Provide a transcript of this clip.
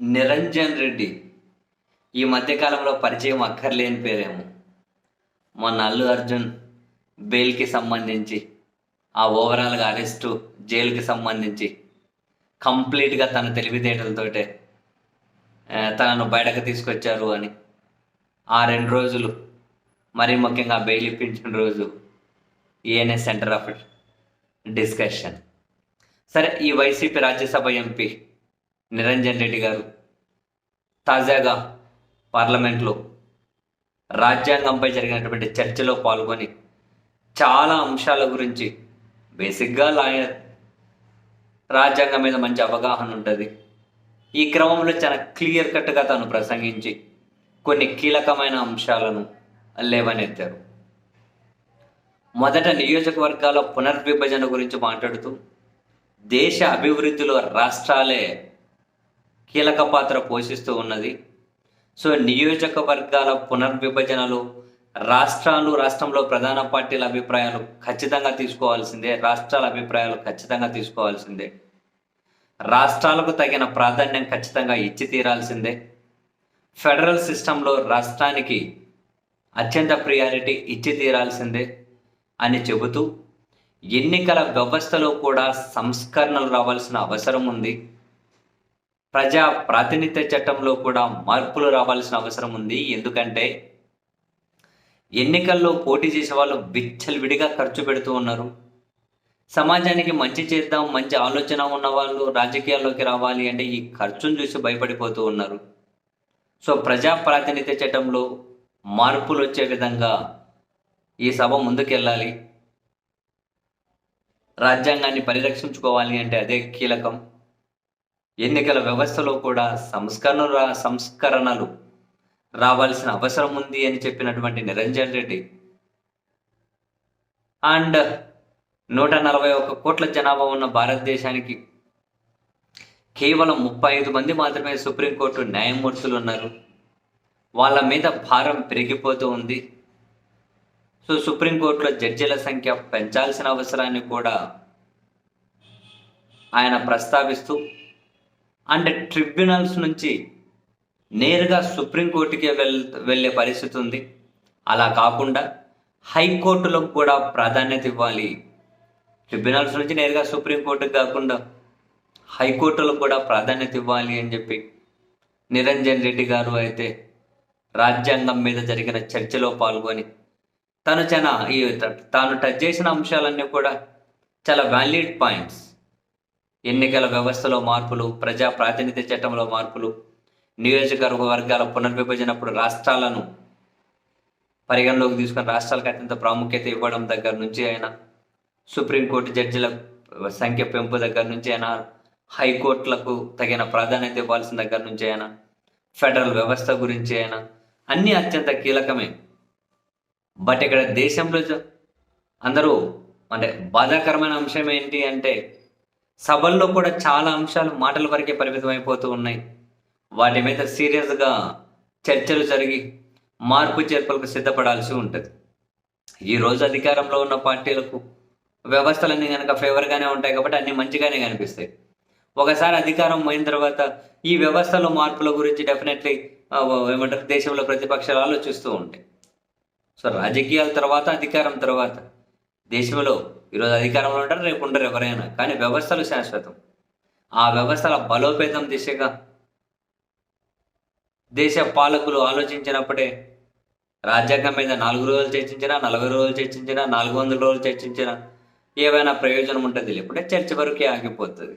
నిరంజన్ రెడ్డి ఈ మధ్యకాలంలో పరిచయం అక్కర్లేని పేరేమో. మొన్న అల్లు అర్జున్ బెయిల్కి సంబంధించి, ఆ ఓవరాల్గా అరెస్టు, జైలుకి సంబంధించి కంప్లీట్గా తన తెలివితేటలతోటే తనను బయటకు తీసుకొచ్చారు అని ఆ 2 రోజులు, మరీ ముఖ్యంగా బెయిల్ ఇప్పించిన రోజు ఈయనే సెంటర్ ఆఫ్ డిస్కషన్. సరే, ఈ వైసీపీ రాజ్యసభ ఎంపీ నిరంజన్ రెడ్డి గారు తాజాగా పార్లమెంట్లో రాజ్యాంగంపై జరిగినటువంటి చర్చలో పాల్గొని చాలా అంశాల గురించి, బేసిక్గా లాయర్, రాజ్యాంగం మీద మంచి అవగాహన ఉంటుంది. ఈ క్రమంలో చాలా క్లియర్ కట్గా తాను ప్రసంగించి కొన్ని కీలకమైన అంశాలను లేవనెత్తారు. మొదట నియోజకవర్గాల పునర్విభజన గురించి మాట్లాడుతూ దేశ అభివృద్ధిలో రాష్ట్రాలే కీలక పాత్ర పోషిస్తూ ఉన్నది. సో నియోజకవర్గాల పునర్విభజనలో రాష్ట్రంలో ప్రధాన పార్టీల అభిప్రాయాలు ఖచ్చితంగా తీసుకోవాల్సిందే, రాష్ట్రాల అభిప్రాయాలు ఖచ్చితంగా తీసుకోవాల్సిందే, రాష్ట్రాలకు తగిన ప్రాధాన్యం ఖచ్చితంగా ఇచ్చి తీరాల్సిందే, ఫెడరల్ సిస్టంలో రాష్ట్రానికి అత్యంత ప్రియారిటీ ఇచ్చి తీరాల్సిందే అని చెబుతూ ఎన్నికల వ్యవస్థలో కూడా సంస్కరణలు రావాల్సిన అవసరం ఉంది, ప్రజా ప్రాతినిధ్య చట్టంలో కూడా మార్పులు రావాల్సిన అవసరం ఉంది. ఎందుకంటే ఎన్నికల్లో పోటీ చేసే వాళ్ళు విచ్చలవిడిగా ఖర్చు పెడుతూ ఉన్నారు. సమాజానికి మంచి చేద్దాం, మంచి ఆలోచన ఉన్న వాళ్ళు రాజకీయాల్లోకి రావాలి అంటే ఈ ఖర్చును చూసి భయపడిపోతూ ఉన్నారు. సో ప్రజా ప్రాతినిధ్య చట్టంలో మార్పులు వచ్చే విధంగా ఈ సభ ముందుకెళ్ళాలి. రాజ్యాంగాన్ని పరిరక్షించుకోవాలి అంటే అదే కీలకం. ఎన్నికల వ్యవస్థలో కూడా సంస్కరణలు రావాల్సిన అవసరం ఉంది అని చెప్పినటువంటి నిరంజన్ రెడ్డి అండ్ 141 కోట్ల జనాభా ఉన్న భారతదేశానికి కేవలం 35 మంది మాత్రమే సుప్రీంకోర్టు న్యాయమూర్తులు ఉన్నారు. వాళ్ళ మీద భారం పెరిగిపోతూ ఉంది. సో సుప్రీంకోర్టులో జడ్జీల సంఖ్య పెంచాల్సిన అవసరాన్ని కూడా ఆయన ప్రస్తావిస్తూ, అండ్ ట్రిబ్యునల్స్ నుంచి నేరుగా సుప్రీంకోర్టుకే వెళ్ళే పరిస్థితి ఉంది. అలా కాకుండా హైకోర్టులకు కూడా ప్రాధాన్యత ఇవ్వాలి. ట్రిబ్యునల్స్ నుంచి నేరుగా సుప్రీంకోర్టుకు కాకుండా హైకోర్టులకు కూడా ప్రాధాన్యత ఇవ్వాలి అని చెప్పి నిరంజన్ రెడ్డి గారు అయితే రాజ్యాంగం మీద జరిగిన చర్చలో పాల్గొని తాను టచ్ చేసిన అంశాలన్నీ కూడా చాలా వ్యాలిడ్ పాయింట్స్. ఎన్నికల వ్యవస్థలో మార్పులు, ప్రజా ప్రాతినిధ్య చట్టంలో మార్పులు, నియోజకవర్గాల పునర్విభజనప్పుడు రాష్ట్రాలను పరిగణలోకి తీసుకుని రాష్ట్రాలకు అత్యంత ప్రాముఖ్యత ఇవ్వడం దగ్గర నుంచి అయినా, సుప్రీంకోర్టు జడ్జిల సంఖ్య పెంపు దగ్గర నుంచి అయినా, హైకోర్టులకు తగిన ప్రాధాన్యత ఇవ్వాల్సిన దగ్గర నుంచి అయినా, ఫెడరల్ వ్యవస్థ గురించి అయినా అన్నీ అత్యంత కీలకమే. బట్ ఇక్కడ దేశంలో అందరూ అంటే బాధాకరమైన అంశం ఏంటి అంటే సభల్లో కూడా చాలా అంశాలు మాటల వరకే పరిమితం అయిపోతూ ఉన్నాయి. వాటి మీద సీరియస్గా చర్చలు జరిగి మార్పు చేర్పులకు సిద్ధపడాల్సి ఉంటుంది. ఈరోజు అధికారంలో ఉన్న పార్టీలకు వ్యవస్థలన్నీ కనుక ఫేవర్గానే ఉంటాయి కాబట్టి అన్నీ మంచిగానే కనిపిస్తాయి. ఒకసారి అధికారం పోయిన తర్వాత ఈ వ్యవస్థలో మార్పుల గురించి డెఫినెట్లీ దేశంలో ప్రతిపక్షాలు ఆలోచిస్తూ ఉంటాయి. సో రాజకీయాల తర్వాత, అధికారం తర్వాత, దేశంలో ఈరోజు అధికారంలో ఉంటారు, రేపు ఉండరు ఎవరైనా, కానీ వ్యవస్థలు శాశ్వతం. ఆ వ్యవస్థల బలోపేతం దిశగా దేశ పాలకులు ఆలోచించినప్పుడే రాజ్యాంగం మీద 4 రోజులు చర్చించినా, 40 రోజులు చర్చించినా, 400 రోజులు చర్చించినా ఏవైనా ప్రయోజనం ఉంటుంది, లేకుంటే చర్చ వరకే ఆగిపోతుంది.